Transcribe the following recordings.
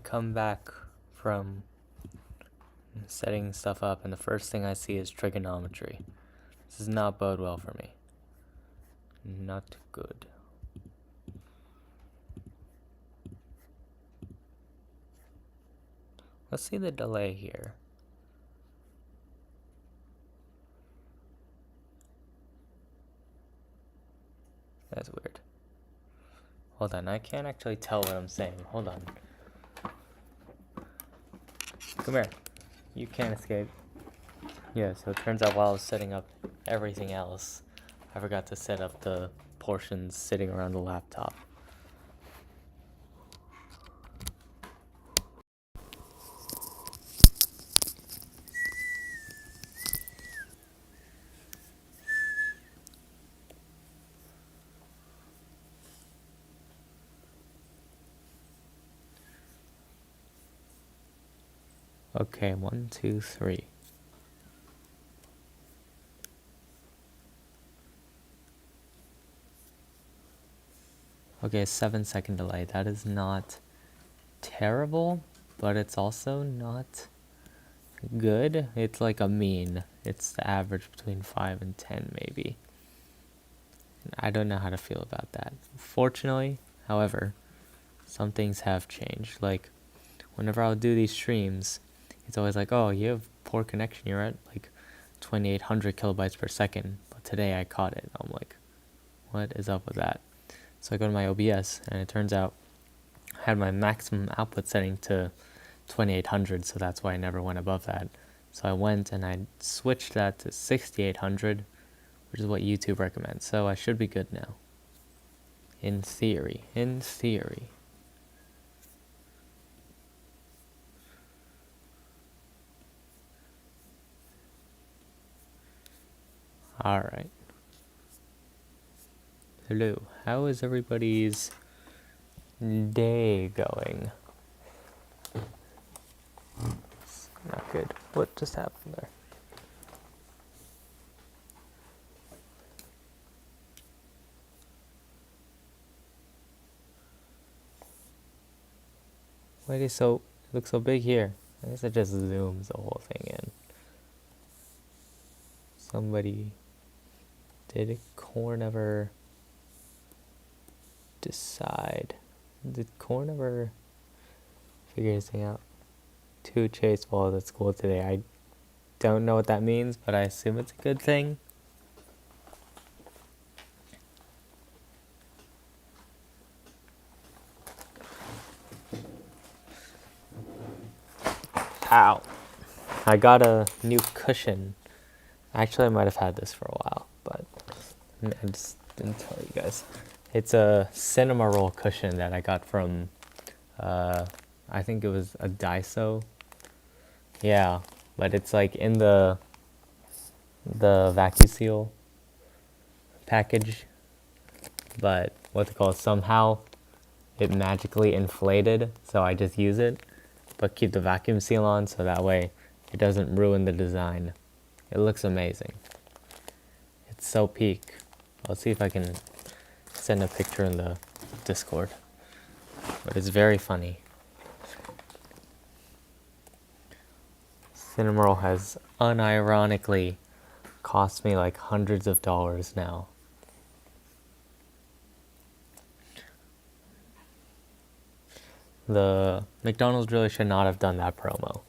come back from setting stuff up, and the first thing I see is trigonometry. This does not bode well for me. Not good. Let's see the delay here. That's weird. Hold on, I can't actually tell what I'm saying. Hold on. Come here. You can't escape. Yeah, so it turns out while I was setting up everything else, I forgot to set up the portions sitting around the laptop. Okay, 1, 2, 3. Okay, 7-second delay. That is not terrible, but it's also not good. It's like a mean. It's the average between 5 and 10 maybe. I don't know how to feel about that. Fortunately, however, some things have changed. Like, whenever I'll do these streams, it's always like, oh, you have poor connection. You're at like 2,800 kilobytes per second. But today I caught it. I'm like, what is up with that? So I go to my OBS, and it turns out I had my maximum output setting to 2,800, so that's why I never went above that. So I went and I switched that to 6,800, which is what YouTube recommends. So I should be good now. In theory. In theory. Alright. Hello. How is everybody's day going? It's not good. What just happened there? Why is it looks so big here? I guess it just zooms the whole thing in. Did Korn ever decide? Did Korn ever figure this thing out? 2 chase balls at school today. I don't know what that means, but I assume it's a good thing. Ow. I got a new cushion. Actually, I might have had this for a while, but I just didn't tell you guys. It's a cinema roll cushion that I got from, I think it was a Daiso. Yeah, but it's like in the vacuum seal package. But what's it called? Somehow it magically inflated, so I just use it, but keep the vacuum seal on so that way it doesn't ruin the design. It looks amazing. It's so peak. I'll see if I can send a picture in the Discord. But it's very funny. Cinnamoroll has unironically cost me like hundreds of dollars now. The McDonald's really should not have done that promo.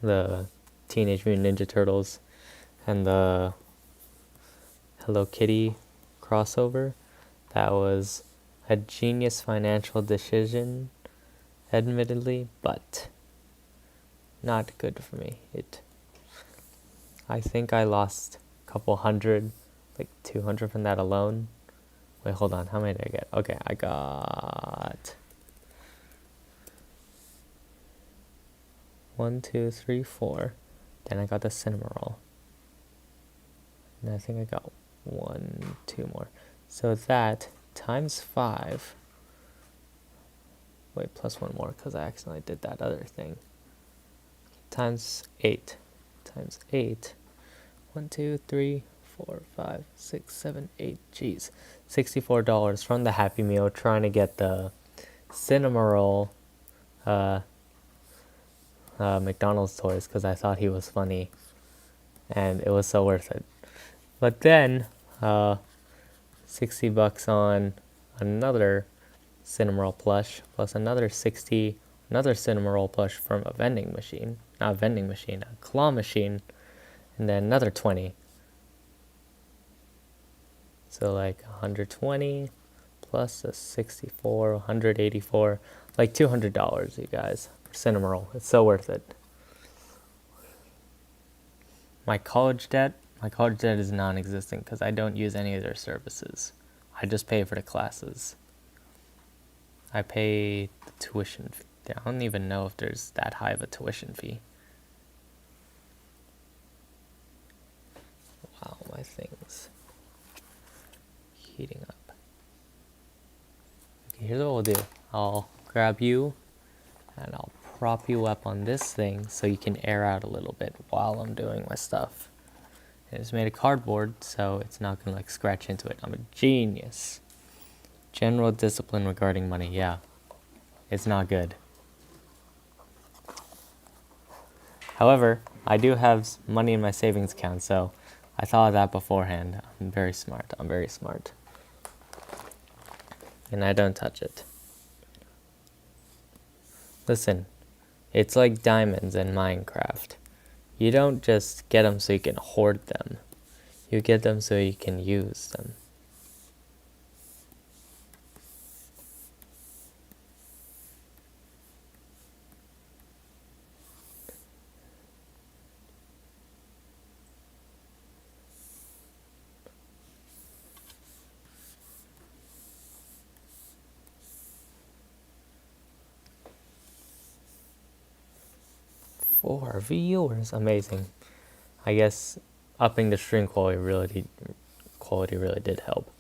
The Teenage Mutant Ninja Turtles and the Hello Kitty crossover. That was a genius financial decision, admittedly, but not good for me. I think I lost a couple hundred, like 200 from that alone. Wait, hold on. How many did I get? Okay, I got 1, 2, 3, 4. Then I got the Cinnamoroll. And I think I got 1, 2 more. So that times 5. Wait, plus 1 more because I accidentally did that other thing. Times 8. Times 8. 1, 2, 3, 4, 5, 6, 7, 8. Jeez. $64 from the Happy Meal, trying to get the Cinnamoroll McDonald's toys because I thought he was funny, and it was so worth it. But then, $60 on another Cinnamoroll plush plus another 60, another Cinnamoroll plush from a vending machine, not a vending machine, a claw machine, and then another 20. So like 120 plus a 64, 184, like $200, you guys, for Cinnamoroll. It's so worth it. My college debt is non-existent because I don't use any of their services. I just pay for the classes. I pay the tuition fee. I don't even know if there's that high of a tuition fee. Wow, my thing's heating up. Okay, here's what we'll do. I'll grab you and I'll prop you up on this thing so you can air out a little bit while I'm doing my stuff. And it's made of cardboard, so it's not gonna like scratch into it. I'm a genius. General discipline regarding money, yeah. It's not good. However, I do have money in my savings account, so I thought of that beforehand. I'm very smart. And I don't touch it. Listen, it's like diamonds in Minecraft. You don't just get them so you can hoard them. You get them so you can use them. For viewers, amazing. I guess upping the stream quality really did help.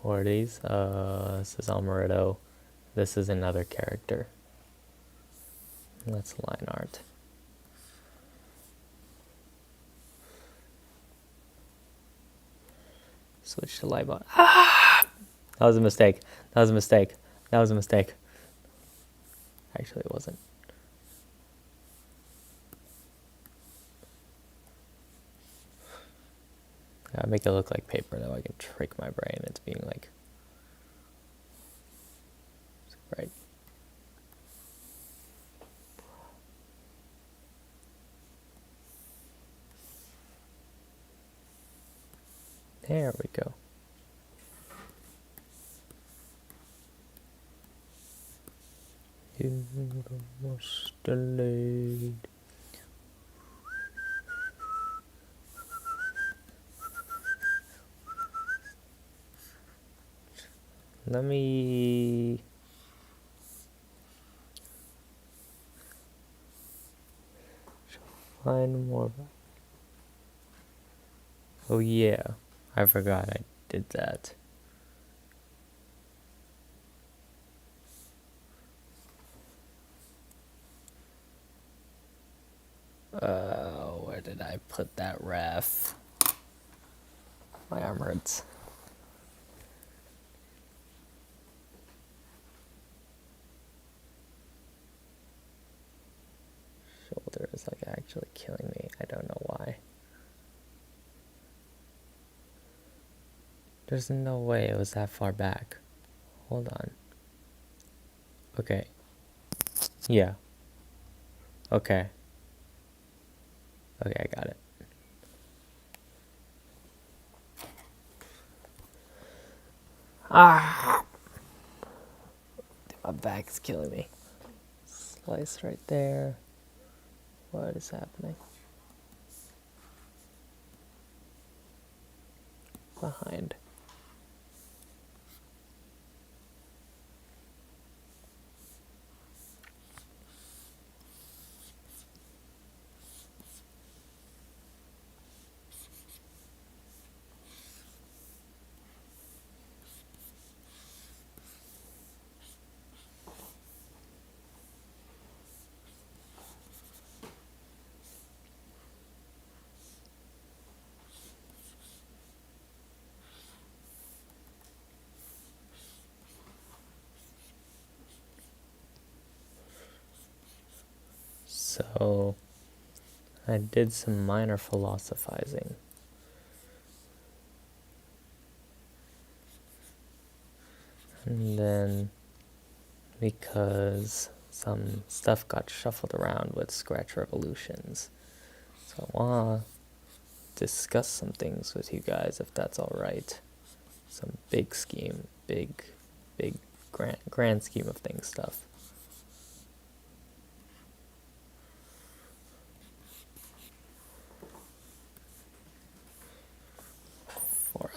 What are these? This is Almerito. This is another character. That's line art. Switch to Livebot. Ah! That was a mistake. Actually, it wasn't. I make it look like paper, though. I can trick my brain into being like, right. There we go. You must delayed. Let me find more. Oh yeah, I forgot I did that. Where did I put that ref? My arm hurts. Shoulder is like actually killing me. I don't know why. There's no way it was that far back. Hold on. Okay. Yeah. Okay. Okay, I got it. Ah! My back's killing me. Slice right there. What is happening? Behind. So I did some minor philosophizing. And then, because some stuff got shuffled around with Scratch Revolutions, so I want to discuss some things with you guys, if that's alright. Some big scheme, big, grand scheme of things stuff.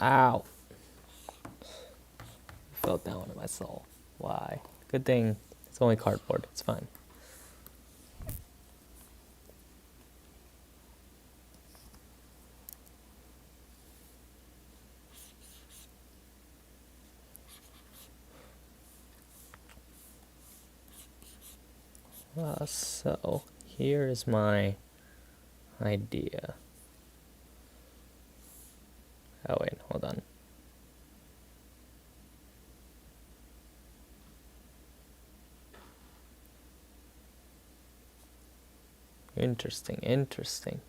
Ow! Fell down into my soul. Why? Good thing it's only cardboard. It's fine. So here is my idea. Oh wait, hold on. Interesting.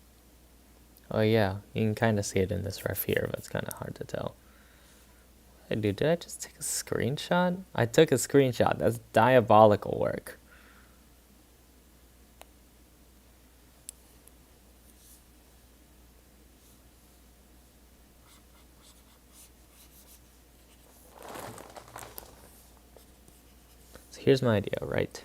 Oh yeah, you can kind of see it in this ref here, but it's kind of hard to tell. Hey dude, did I just take a screenshot? I took a screenshot. That's diabolical work. So here's my idea, right?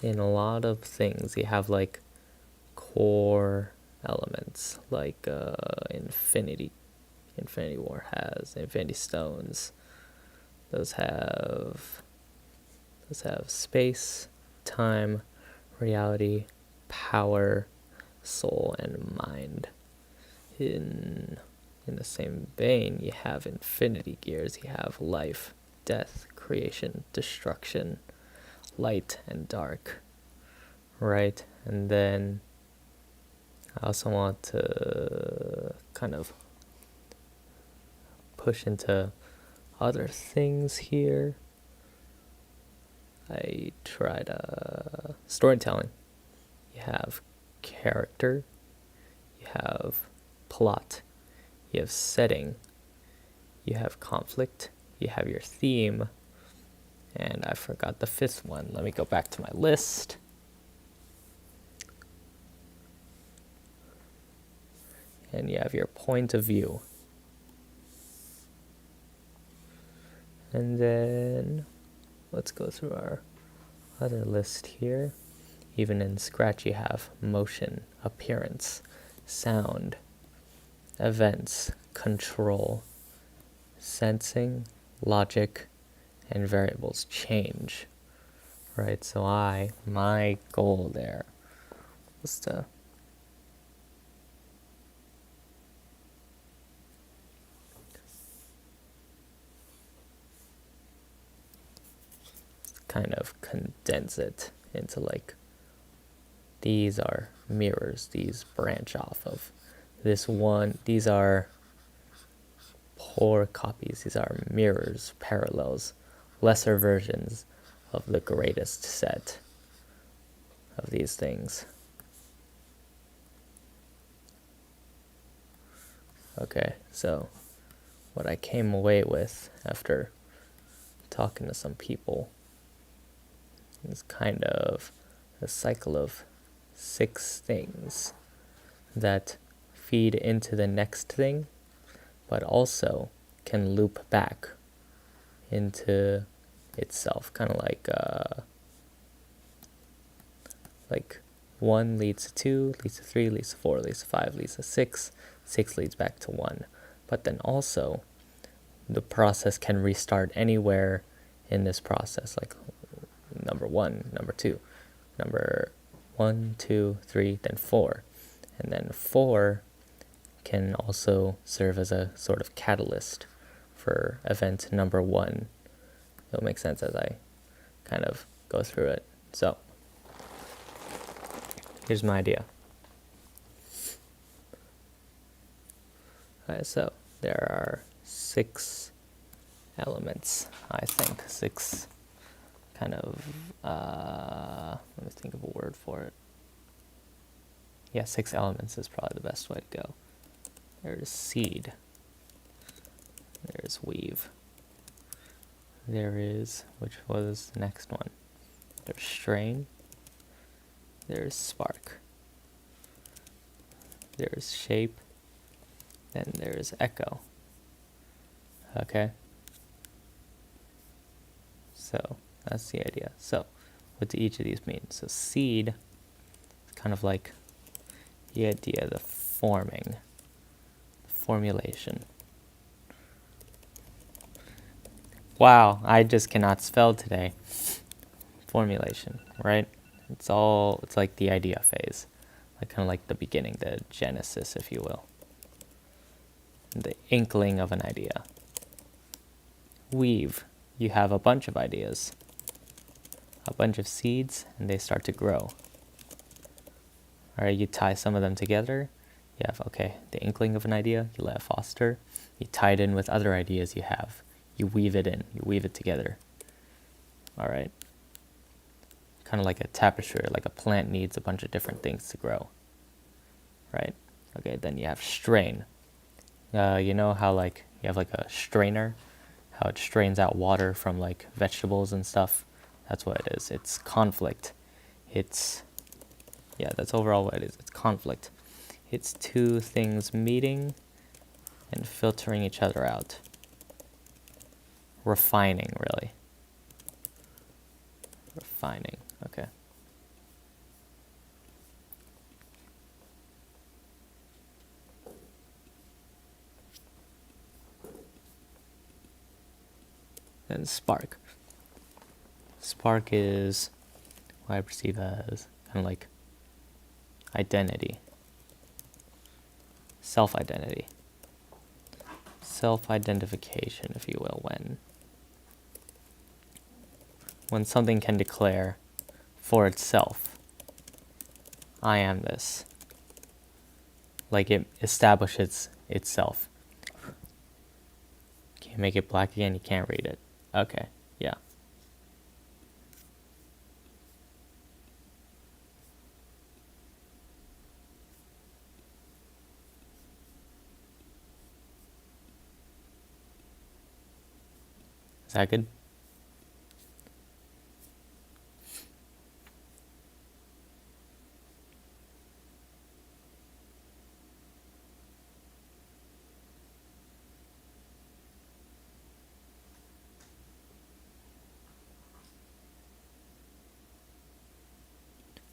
In a lot of things, you have like core elements, like Infinity War has Infinity Stones. Those have space, time, reality, power, soul, and mind. In the same vein, you have Infinity Gears. You have life, death, creation, destruction, light, and dark. Right? And then I also want to kind of push into other things here. I tried storytelling. You have character, you have plot, you have setting, you have conflict, you have your theme, and I forgot the fifth one. Let me go back to my list. And you have your point of view. And then let's go through our other list here. Even in Scratch you have motion, appearance, sound, events, control, sensing, logic, and variables change. Right, so my goal there was to kind of condense it into like, these are mirrors, these branch off of this one, these are poor copies, these are mirrors, parallels, lesser versions of the greatest set of these things. Okay, so what I came away with after talking to some people is kind of a cycle of 6 things that feed into the next thing, but also can loop back into itself, kind of like 1 leads to 2, leads to 3, leads to 4, leads to 5, leads to 6, 6 leads back to 1. But then also, the process can restart anywhere in this process, like number 1, number 2, number 1, 2, 3, then 4. And then 4 can also serve as a sort of catalyst for event number 1. It'll make sense as I kind of go through it. So, here's my idea. Alright, so there are 6 elements, I think. 6 kind of, let me think of a word for it. Yeah, 6 elements is probably the best way to go. There's seed. There's weave. There is, which was the next one? There's strain. There's spark. There's shape. Then there's echo. Okay? So, that's the idea. So, what do each of these mean? So, seed is kind of like the idea, the forming, the formulation. Wow, I just cannot spell today. Formulation, right? It's like the idea phase. Like kind of like the beginning, the genesis, if you will. The inkling of an idea. Weave, you have a bunch of ideas. A bunch of seeds, and they start to grow. Alright, you tie some of them together. You have, okay, the inkling of an idea, you let it foster. You tie it in with other ideas you have. You weave it in, you weave it together. Alright. Kind of like a tapestry, like a plant needs a bunch of different things to grow. Right? Okay, then you have strain. You know how like you have like a strainer, how it strains out water from like vegetables and stuff? That's what it is. It's conflict. Yeah, that's overall what it is. It's conflict. It's two things meeting and filtering each other out. Refining, really. Refining, okay. Then spark. Spark is what I perceive as kind of like identity. Self-identity. Self-identification, if you will, when something can declare for itself, I am this. Like it establishes itself. Can you make it black again? You can't read it. Okay, yeah. Is that good?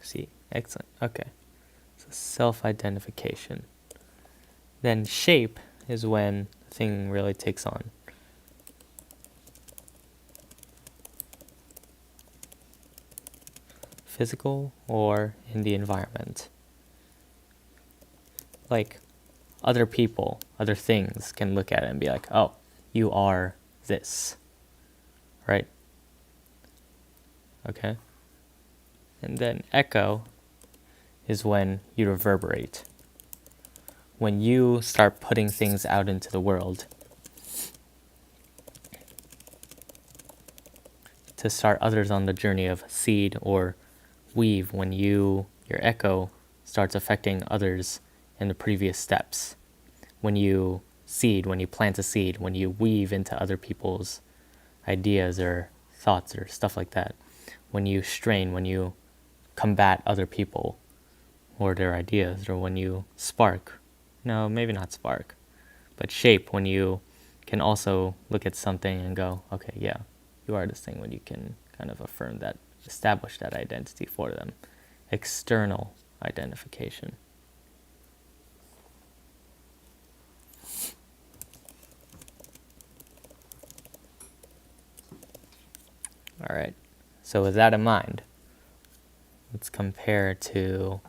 See, excellent. Okay. So self-identification. Then shape is when the thing really takes on. Physical or in the environment. Like other people, other things can look at it and be like, oh, you are this. Right? Okay. And then echo is when you reverberate. When you start putting things out into the world to start others on the journey of seed or weave, when your echo starts affecting others in the previous steps. When you seed, when you plant a seed, when you weave into other people's ideas or thoughts or stuff like that. When you strain, when you combat other people or their ideas, or when you spark. No, maybe not spark, but shape, when you can also look at something and go, okay, yeah, you are this thing, when you can kind of affirm that, establish that identity for them. External identification. All right, so with that in mind, let's compare to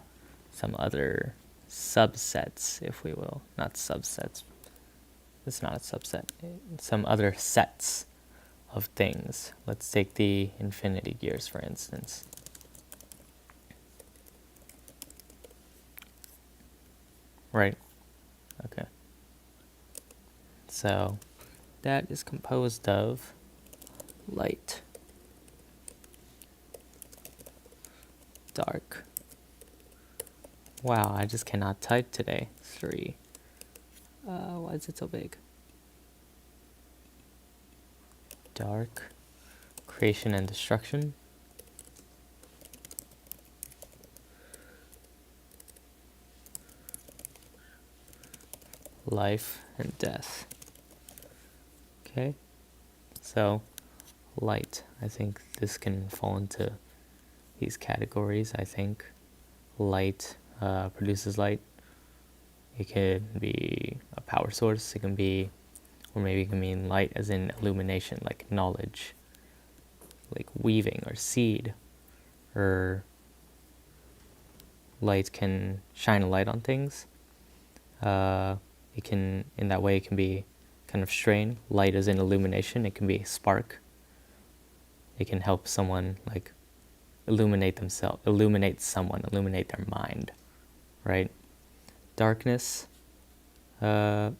some other subsets, if we will. Not subsets. It's not a subset. Some other sets of things. Let's take the infinity gears, for instance. Right? Okay. So, that is composed of light, dark. Wow, I just cannot type today. 3. Why is it so big? Dark, creation and destruction. Life and death. Okay, so light. I think this can fall into these categories. I think light produces light. It could be a power source. It can be, or maybe it can mean light as in illumination, like knowledge, like weaving or seed, or light can shine a light on things. It can, in that way, it can be kind of strain. Light as in illumination. It can be a spark. It can help someone like illuminate themselves, illuminate someone, illuminate their mind, right? Darkness. Is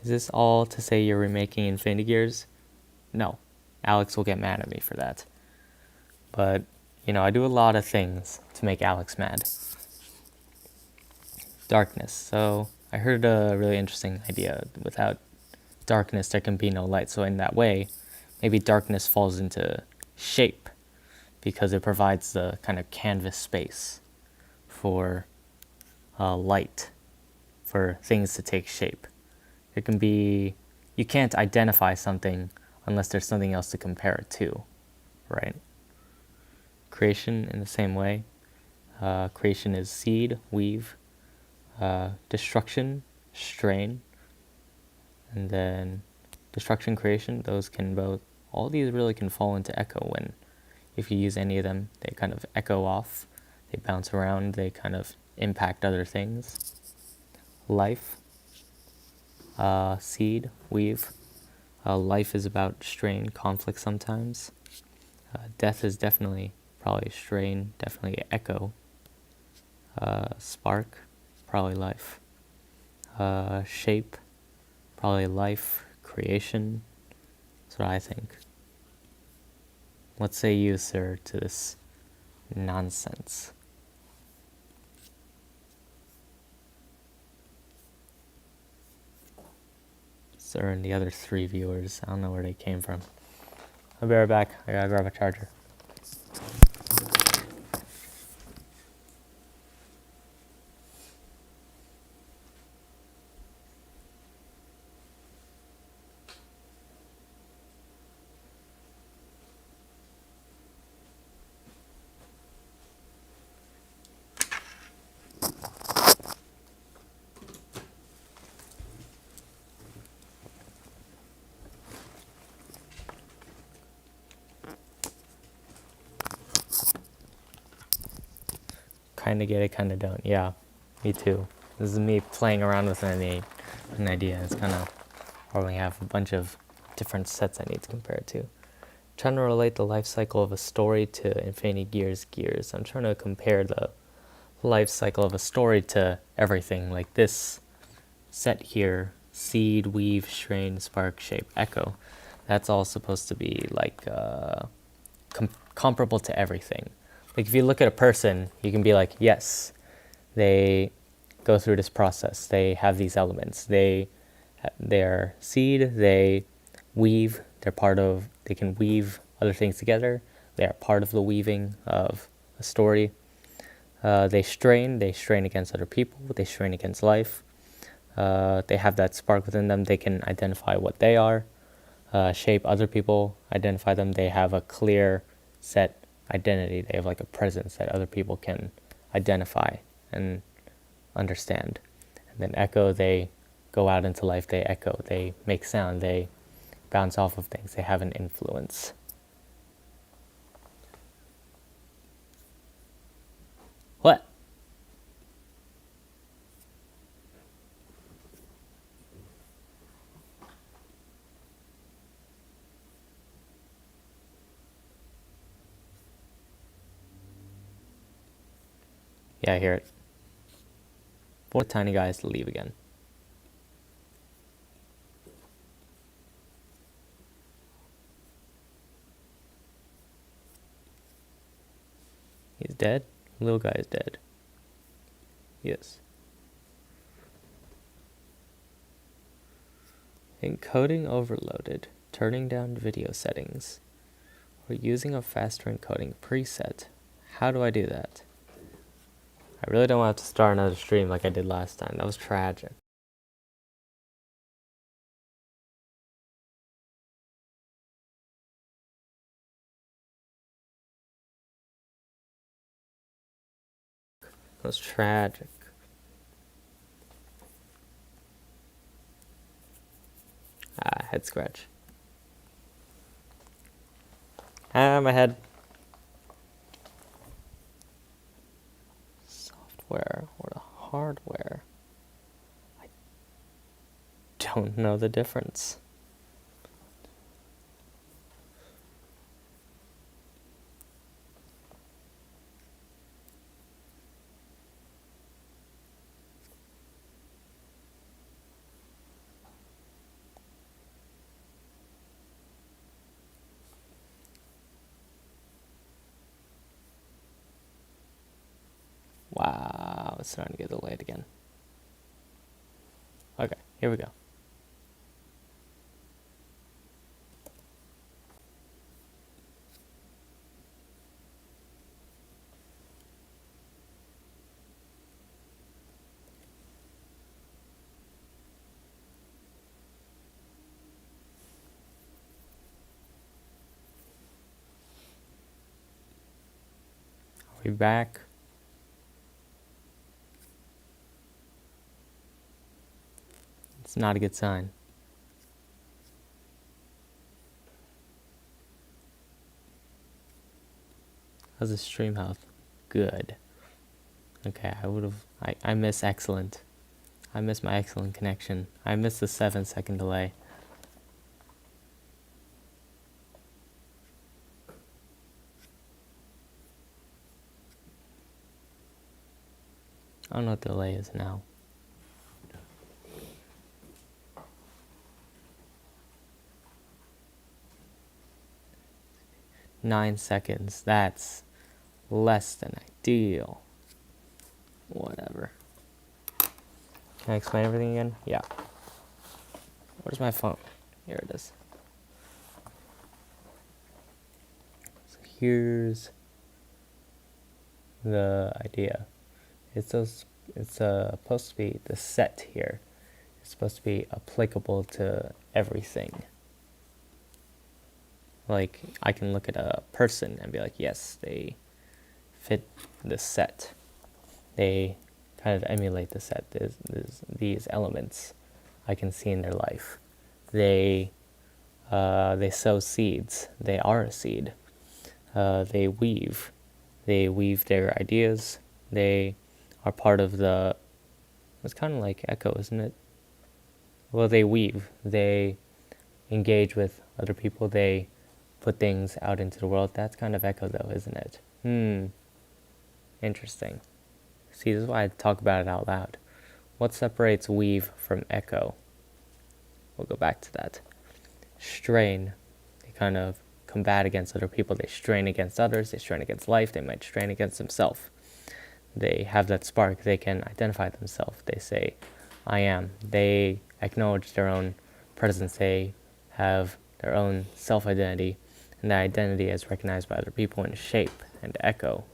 this all to say you're remaking Infinity Gears? No. Alex will get mad at me for that. But, you know, I do a lot of things to make Alex mad. Darkness. So, I heard a really interesting idea. Without darkness, there can be no light. So, in that way, maybe darkness falls into shape because it provides the kind of canvas space for light, for things to take shape. It can be, you can't identify something unless there's something else to compare it to, right? Creation in the same way. Creation is seed, weave, destruction, strain, and then destruction, creation, those can both, all these really can fall into echo when, if you use any of them, they kind of echo off, they bounce around, they kind of impact other things. Life, seed, weave. Life is about strain, conflict sometimes. Death is definitely probably strain, definitely echo. Spark, probably life. Shape, probably life, creation. That's what I think. What say you, sir, to this nonsense? Sir and the other 3 viewers, I don't know where they came from. I'll be right back. I gotta grab a charger. Kinda get it, kinda don't. Yeah, me too. This is me playing around with an idea. It's kind of, or we have a bunch of different sets I need to compare it to. Trying to relate the life cycle of a story to Infinity Gears. I'm trying to compare the life cycle of a story to everything. Like this set here, seed, weave, strain, spark, shape, echo. That's all supposed to be like comparable to everything. Like if you look at a person, you can be like, yes, they go through this process. They have these elements. They're seed. They weave. They can weave other things together. They are part of the weaving of a story. They strain against other people. They strain against life. They have that spark within them. They can identify what they are. Shape, other people identify them. They have a clear set identity. They have like a presence that other people can identify and understand. And then echo, they go out into life. They echo. They make sound. They bounce off of things. They have an influence. What? Yeah, I hear it. 4 tiny guys to leave again. dead? Little guy is dead. Yes. Encoding overloaded. Turning down video settings. Or using a faster encoding preset. How do I do that? I really don't want to have to start another stream like I did last time. That was tragic. That was tragic. Head scratch. My head. Software or the hardware? I don't know the difference. Wow, it's starting to get delayed again. Okay, here we go. Are we back? It's not a good sign. How's the stream health? Good. Okay, I miss excellent. I miss my excellent connection. I miss the 7-second delay. I don't know what the delay is now. Nine seconds. That's less than ideal. Whatever. Can I explain everything again? Yeah. Where's my phone? Here it is. So here's the idea. It's supposed to be the set here. It's supposed to be applicable to everything. Like, I can look at a person and be like, yes, they fit the set. They kind of emulate the set. There's these elements I can see in their life. They sow seeds. They are a seed. They weave. They weave their ideas. They are part of the... It's kind of like Echo, isn't it? Well, they weave. They engage with other people. They put things out into the world. That's kind of Echo, though, isn't it? Interesting. See, this is why I talk about it out loud. What separates weave from Echo? We'll go back to that. Strain. They kind of combat against other people. They strain against others. They strain against life. They might strain against themselves. They have that spark. They can identify themselves. They say, I am. They acknowledge their own presence. They have their own self-identity. And that identity is recognized by other people in shape and Echo.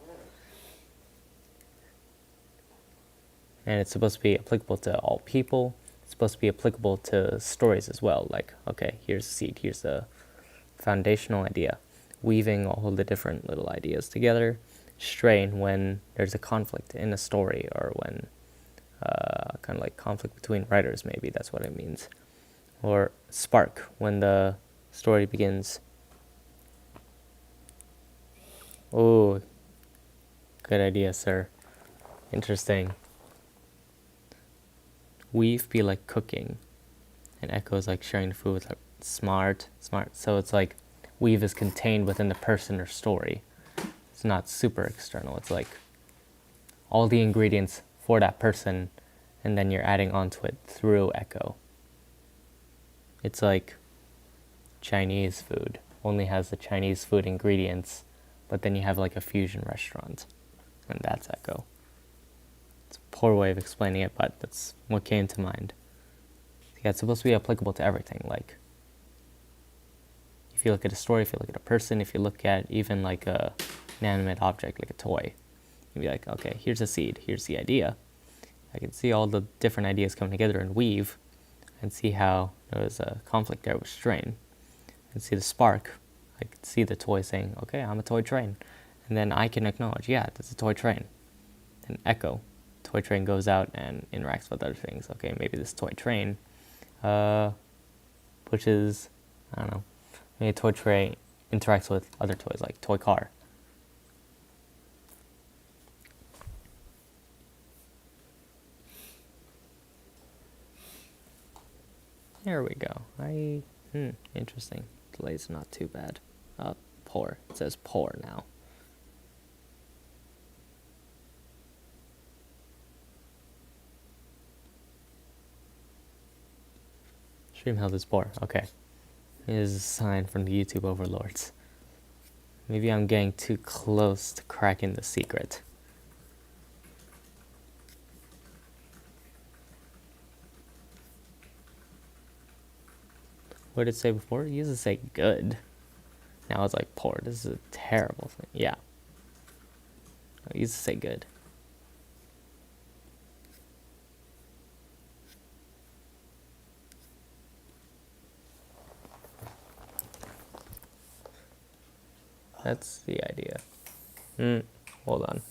And it's supposed to be applicable to all people. It's supposed to be applicable to stories as well. Like, okay, here's a seed. Here's the foundational idea. Weaving all the different little ideas together. Strain when there's a conflict in a story, or when kind of like conflict between writers, maybe that's what it means. Or spark when the story begins. Oh, good idea, sir. Interesting. Weave be like cooking, and Echo is like sharing food with her. Smart. So it's like weave is contained within the person or story. It's not super external. It's like all the ingredients for that person, and then you're adding onto it through Echo. It's like Chinese food. Only has the Chinese food ingredients, but then you have like a fusion restaurant. and that's echo. It's a poor way of explaining it, but that's what came to mind. Yeah, it's supposed to be applicable to everything. Like, if you look at a story, if you look at a person, if you look at even like a inanimate object, like a toy, you'd be like, okay, here's a seed, here's the idea. I can see all the different ideas come together and weave, and see how there was a conflict there with strain. And see the spark. I can see the toy saying, okay, I'm a toy train. And then I can acknowledge, yeah, that's a toy train. And echo. Toy train goes out and interacts with other things. Okay, maybe this toy train pushes, I don't know, maybe a toy train interacts with other toys, like toy car. There we go. Interesting. Delay's not too bad. Poor. It says poor now. Stream health is poor. Okay. Here's a sign from the YouTube overlords. Maybe I'm getting too close to cracking the secret. What did it say before? It used to say good. Now it's like poor. This is a terrible thing. Yeah. It used to say good. That's the idea. Hold on.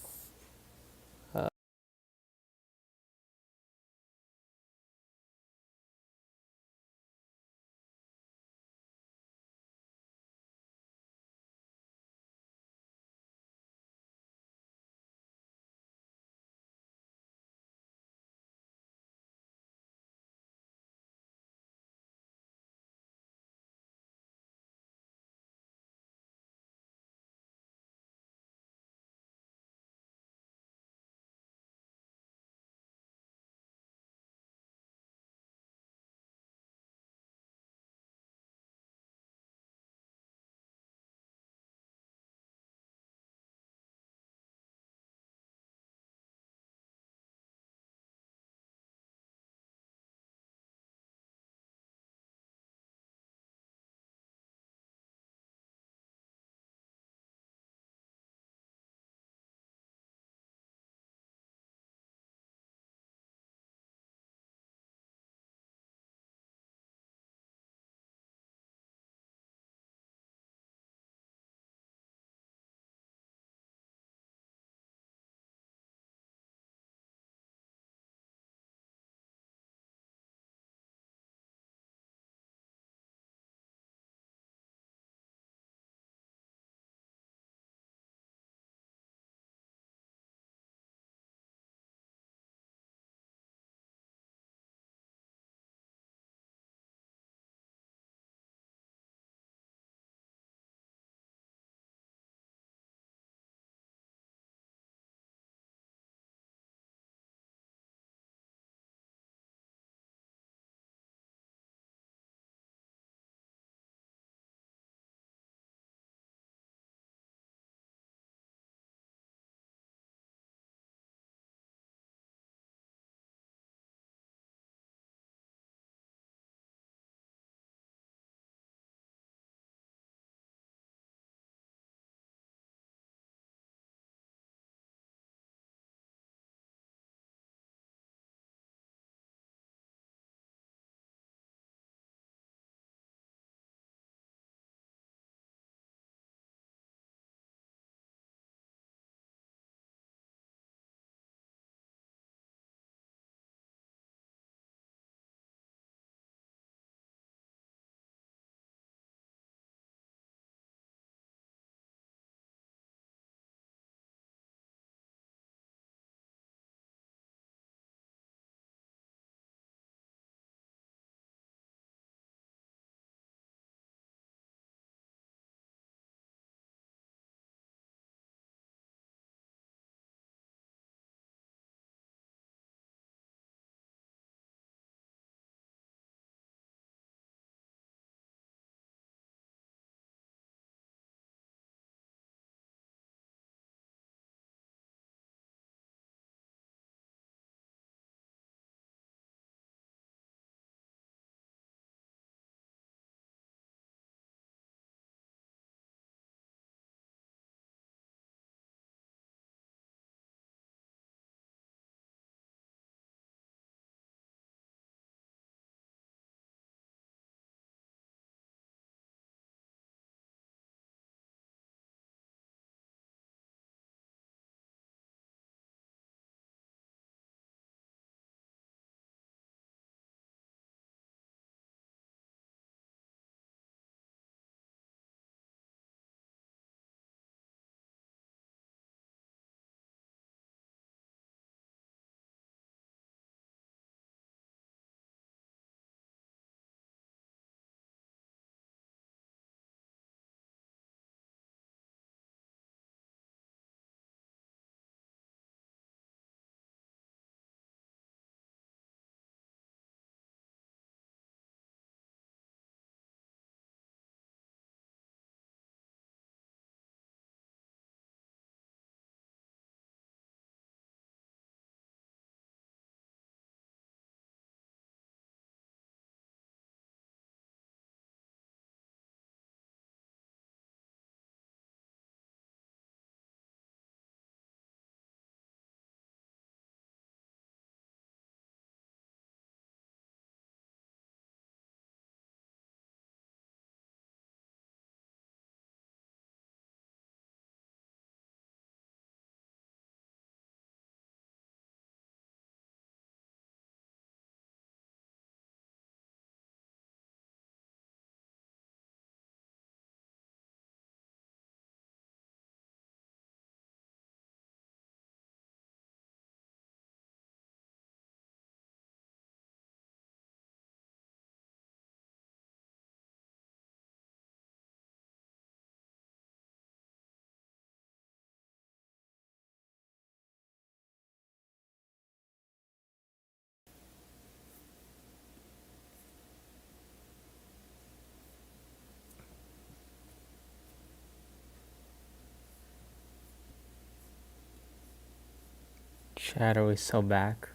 Chat, are we still back?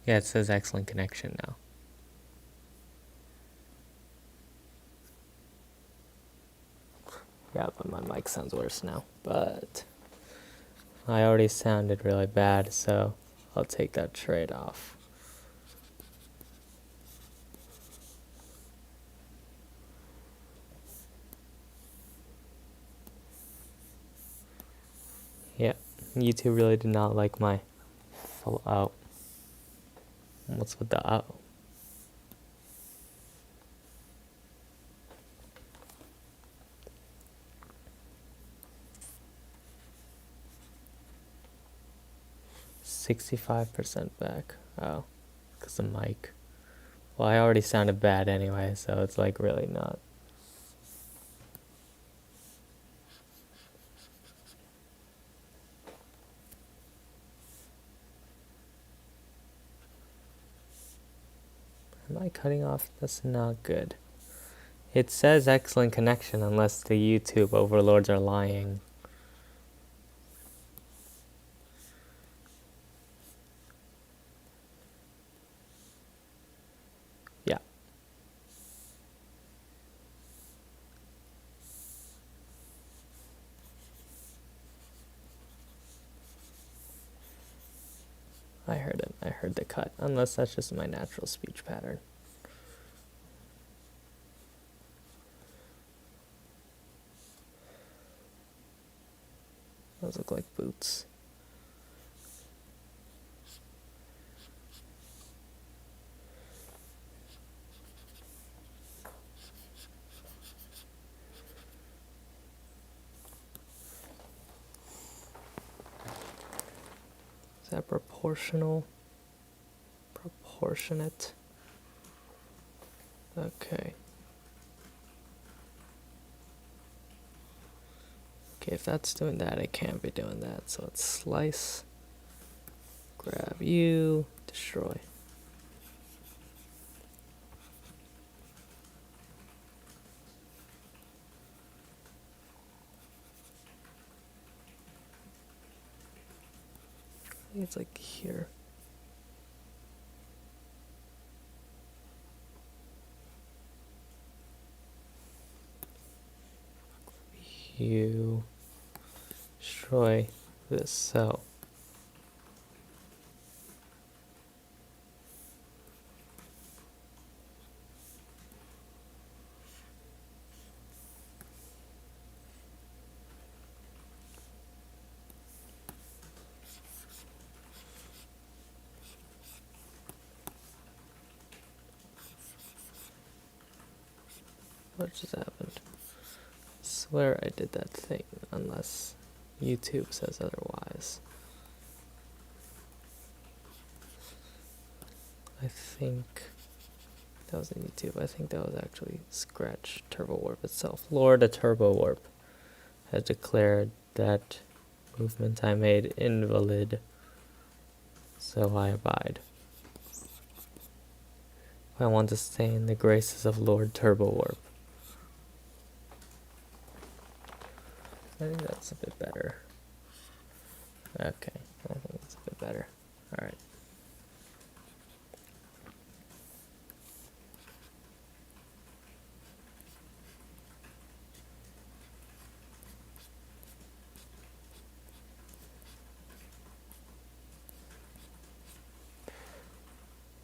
Yeah, it says excellent connection now. Yeah, but my mic sounds worse now. But I already sounded really bad, so I'll take that trade-off. Yeah, YouTube really did not like my oh. What's with the oh? $65% back. Oh, because the mic. Well, I already sounded bad anyway, so it's like really not. Am I cutting off? That's not good. It says excellent connection unless the YouTube overlords are lying. Yeah. I heard it. I heard the cut. Unless that's just my natural speech pattern. Those look like boots. Is that proportional? Proportionate? Okay. Okay, if that's doing that, it can't be doing that. So let's slice, grab you, destroy. I think it's like here. You destroy this cell. What just happened? I swear I did that thing, unless YouTube says otherwise. I think that was in YouTube. I think that was actually Scratch Turbo Warp itself. Lord Turbo Warp has declared that movement I made invalid, so I abide. I want to stay in the graces of Lord Turbo Warp. I think that's a bit better. Okay, I think that's a bit better. Alright.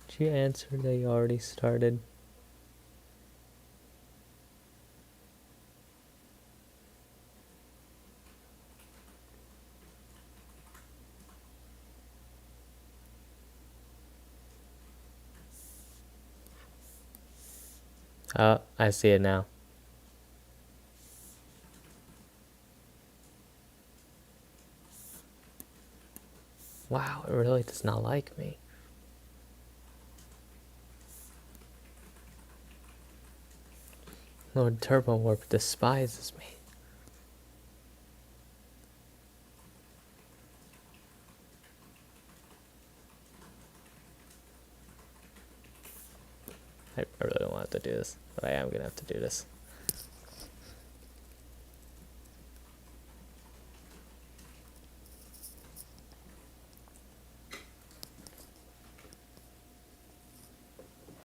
Did you answer that you already started? Oh, I see it now. Wow, it really does not like me. Lord Turbo Warp despises me. I really don't want to do this, but I am going to have to do this.